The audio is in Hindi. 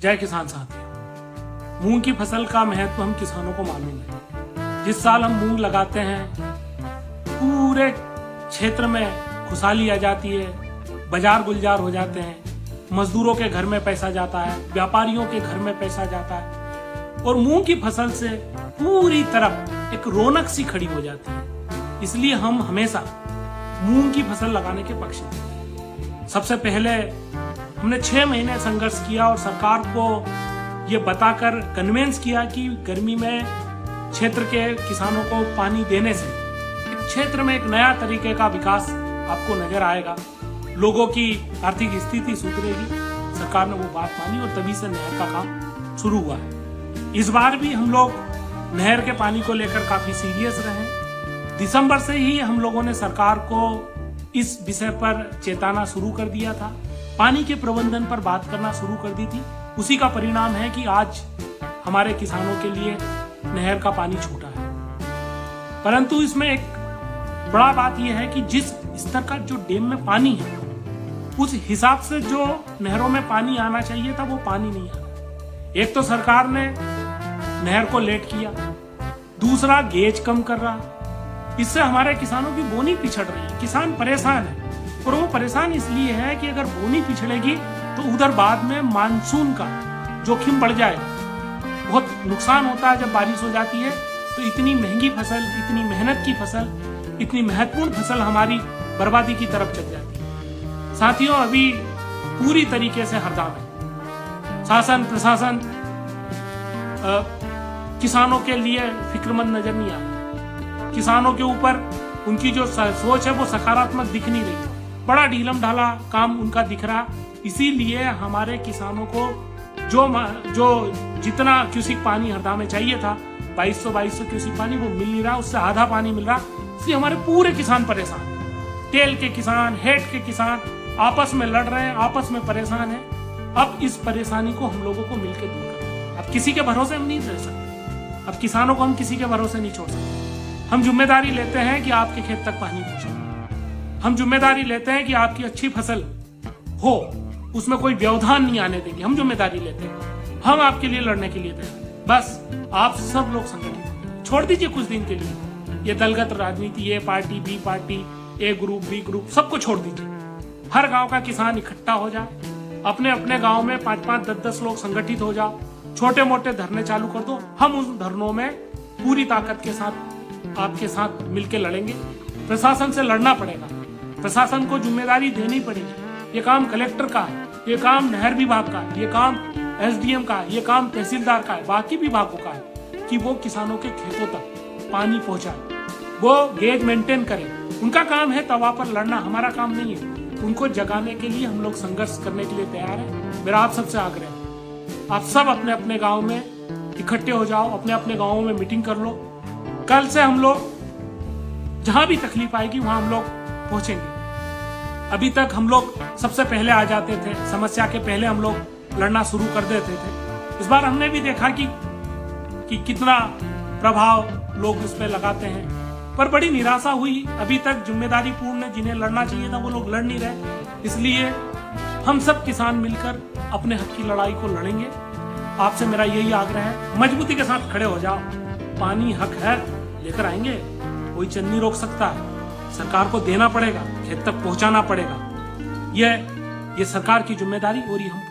जय किसान साथियों, मूंग की फसल का महत्व हम किसानों को मालूम है। जिस साल हम मूंग लगाते हैं पूरे क्षेत्र में खुशहाली आ जाती है, बाजार गुलजार हो जाते हैं, मजदूरों के घर में पैसा जाता है, व्यापारियों के घर में पैसा जाता है और मूंग की फसल से पूरी तरफ एक रौनक सी खड़ी हो जाती है। इसलिए हम हमेशा मूंग की फसल लगाने के पक्ष में। सबसे पहले हमने 6 महीने संघर्ष किया और सरकार को ये बताकर कन्विंस किया कि गर्मी में क्षेत्र के किसानों को पानी देने से एक क्षेत्र में एक नया तरीके का विकास आपको नजर आएगा, लोगों की आर्थिक स्थिति सुधरेगी। सरकार ने वो बात मानी और तभी से नहर का काम शुरू हुआ है। इस बार भी हम लोग नहर के पानी को लेकर काफी सीरियस रहे। दिसंबर से ही हम लोगों ने सरकार को इस विषय पर चेताना शुरू कर दिया था, पानी के प्रबंधन पर बात करना शुरू कर दी थी। उसी का परिणाम है कि आज हमारे किसानों के लिए नहर का पानी छूटा है। परंतु इसमें एक बड़ा बात यह है कि जिस स्तर का जो डैम में पानी है उस हिसाब से जो नहरों में पानी आना चाहिए था वो पानी नहीं आया। एक तो सरकार ने नहर को लेट किया, दूसरा गेज कम कर रहा। इससे हमारे किसानों की बोनी पिछड़ रही है, किसान परेशान है और वो परेशान इसलिए है कि अगर बोनी पिछड़ेगी तो उधर बाद में मानसून का जोखिम बढ़ जाएगा। बहुत नुकसान होता है जब बारिश हो जाती है तो इतनी महंगी फसल, इतनी मेहनत की फसल, इतनी महत्वपूर्ण फसल हमारी बर्बादी की तरफ चल जाती है। साथियों, अभी पूरी तरीके से हरदम है। शासन प्रशासन किसानों के लिए फिक्रमंद नजर नहीं आता। किसानों के ऊपर उनकी जो सोच है वो सकारात्मक दिख नहीं रही, बड़ा ढीलम ढाला काम उनका दिख रहा। इसीलिए हमारे किसानों को जो जितना क्यूसिक पानी हरदा में चाहिए था 2200 क्यूसिक पानी वो मिल नहीं रहा, उससे आधा पानी मिल रहा। इसलिए हमारे पूरे किसान परेशान हैं। तेल के किसान, हेड के किसान आपस में लड़ रहे हैं, आपस में परेशान हैं। अब इस परेशानी को हम लोगों को मिलकर दूर करना है। अब किसी के भरोसे हम नहीं रह सकते, अब किसानों को हम किसी के भरोसे नहीं छोड़ सकते। हम जिम्मेदारी लेते हैं कि आपके खेत तक पानी पहुंचे। हम जिम्मेदारी लेते हैं कि आपकी अच्छी फसल हो, उसमें कोई व्यवधान नहीं आने देंगे। हम जिम्मेदारी लेते हैं, हम आपके लिए लड़ने के लिए तैयार। बस आप सब लोग संगठित छोड़ दीजिए कुछ दिन के लिए ये दलगत राजनीति, ये पार्टी बी पार्टी, ए ग्रुप बी ग्रुप, सबको छोड़ दीजिए। हर गांव का किसान इकट्ठा हो जाए, अपने अपने गांव में 5-5, 10-10 लोग संगठित हो जाओ, छोटे मोटे धरने चालू कर दो। हम उन धरनों में पूरी ताकत के साथ आपके साथ मिलकर लड़ेंगे। प्रशासन से लड़ना पड़ेगा, प्रशासन को जिम्मेदारी देनी पड़ेगी। ये काम कलेक्टर का है, ये काम नहर विभाग का है, ये काम एसडीएम का है, ये काम तहसीलदार का है, बाकी विभागों का है कि वो किसानों के खेतों तक पानी पहुंचाए, वो गेज मेंटेन करे। उनका काम है तवा पर लड़ना, हमारा काम नहीं है। उनको जगाने के लिए हम लोग संघर्ष करने के लिए तैयार हैं। मेरा आप सबसे आग्रह है, आप सब अपने अपने गाँव में इकट्ठे हो जाओ, अपने अपने गाँवों में मीटिंग कर लो। कल से हम लोग जहां भी तकलीफ आएगी वहां हम लोग पहुंचेंगे। अभी तक हम लोग सबसे पहले आ जाते थे, समस्या के पहले हम लोग लड़ना शुरू कर देते थे। इस बार हमने भी देखा कि कितना प्रभाव लोग इस पे लगाते हैं, पर बड़ी निराशा हुई। अभी तक जिम्मेदारी पूर्ण जिन्हें लड़ना चाहिए था वो लोग लड़ नहीं रहे। इसलिए हम सब किसान मिलकर अपने हक की लड़ाई को लड़ेंगे। आपसे मेरा यही आग्रह है, मजबूती के साथ खड़े हो जाओ। पानी हक है, लेकर आएंगे, कोई चंद नहीं रोक सकता है। सरकार को देना पड़ेगा, खेत तक पहुंचाना पड़ेगा। ये सरकार की जिम्मेदारी और ये हम